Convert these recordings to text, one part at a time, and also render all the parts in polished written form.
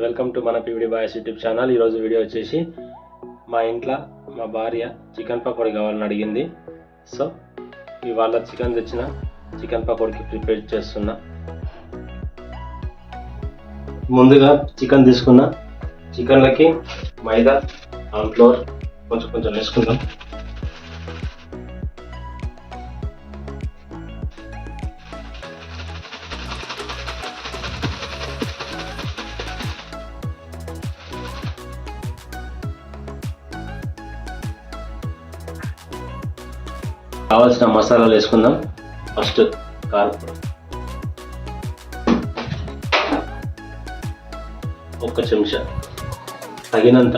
Welcome to మన పీవీడి boys YouTube channel. ఈరోజు video వచ్చేసి మా ఇంట్లో మా భార్య చికెన్ పకోడీ కావాలని అడిగింది. సో ఇవాళ చికెన్ తెచ్చిన చికెన్ పకోడీకి ప్రిపేర్ చేస్తున్నా. ముందుగా చికెన్ తీసుకున్నా. చికెన్లకి మైదా, కార్న్‌ఫ్లోర్ కొంచెం వేసుకుందాం. కావాల్సిన మసాలాలు వేసుకుందాం. ఫస్ట్ కార్న్‌ఫ్లోర్ 1 చెంచా తగినంత.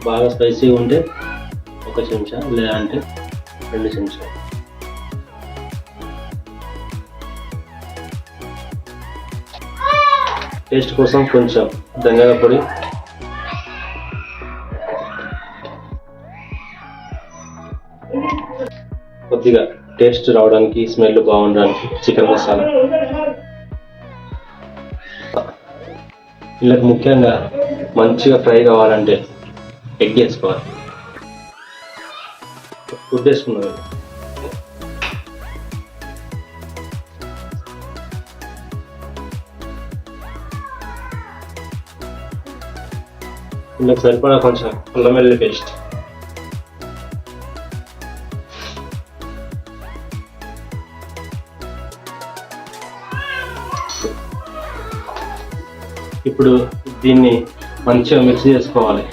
బాగా స్పైసీగా ఉంటే 1 చెంచా, లేదంటే 2 చెంచాలు. టేస్ట్ కోసం కొంచెం ధనియాల పొడి, కొద్దిగా టేస్ట్ రావడానికి, స్మెల్ బాగుండడానికి చికెన్ మసాలా. వీళ్ళకి ముఖ్యంగా మంచిగా ఫ్రై కావాలంటే ఎగ్ వేసుకోవాలి. ఫుడ్ వేసుకున్నాం. వీళ్ళకి సరిపడా కొంచెం అల్లం వెల్లుల్లి పేస్ట్, ఇప్పుడు దీన్ని మంచిగా మిక్స్ చేసుకోవాలి.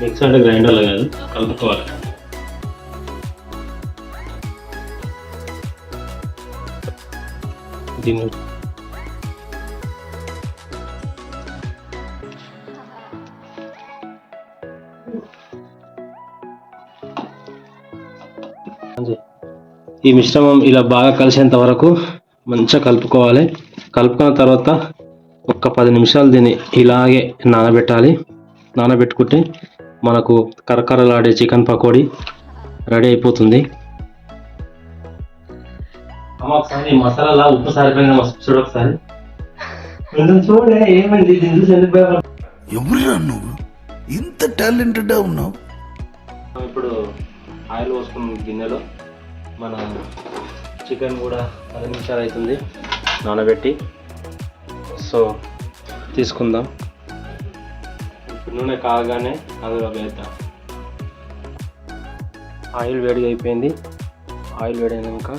మిక్స్ అంటే గ్రైండర్లో కాదు, కలుపుకోవాలి. దీన్ని ఈ మిశ్రమం ఇలా బాగా కలిసేంత వరకు మంచిగా కలుపుకోవాలి. కలుపుకున్న తర్వాత ఒక 10 నిమిషాలు దీన్ని ఇలాగే నానబెట్టాలి. నానబెట్టుకుంటే మనకు కరకరలాడే చికెన్ పకోడీ రెడీ అయిపోతుంది. ఒకసారి మసాలా ఉప్పు సరిపోయిన చూడు, ఒకసారి చూడే ఏమైంది. ఎవరురా నువ్వు, ఇంత టాలెంటెడ్ ఉన్నావు? ఇప్పుడు ఆయిల్ పోసుకున్న గిన్నెలో మన చికెన్ కూడా 10 నిమిషాలు అవుతుంది నానబెట్టి. సో తీసుకుందాం. నూనె కాగానే అందులో వేద్దాం. ఆయిల్ వేడి అయిపోయింది. ఆయిల్ వేడినాక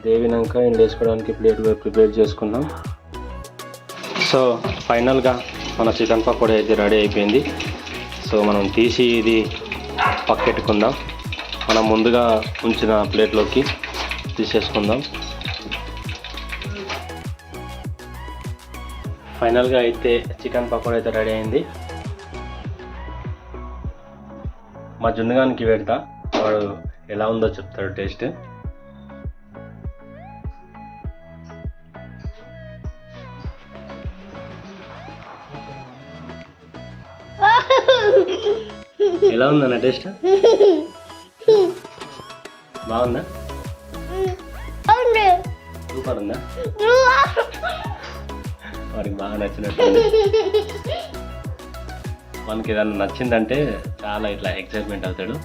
దేవినాక ఇందులో వేసుకోవడానికి ప్లేట్ ప్రిపేర్ చేసుకుందాం. సో ఫైనల్గా మన చికెన్ పకోడీ అయితే రెడీ అయిపోయింది. సో మనం తీసి ఇది పక్కెట్టుకుందాం. మనం ముందుగా ఉంచిన ప్లేట్లోకి తీసేసుకుందాం. ఫైనల్గా అయితే చికెన్ పకోడీ అయితే రెడీ అయింది. మా జున్నుగానికి పెడతా, వాడు ఎలా ఉందో చెప్తాడు టేస్ట్. ఎలా ఉందన్న టేస్ట్? బాగుందా? సూపర్ ఉందా? వాడికి బాగా నచ్చినట్టు. మనకి ఏదన్నా నచ్చిందంటే చాలా ఇట్లా ఎక్సైట్మెంట్ అవుతాడు.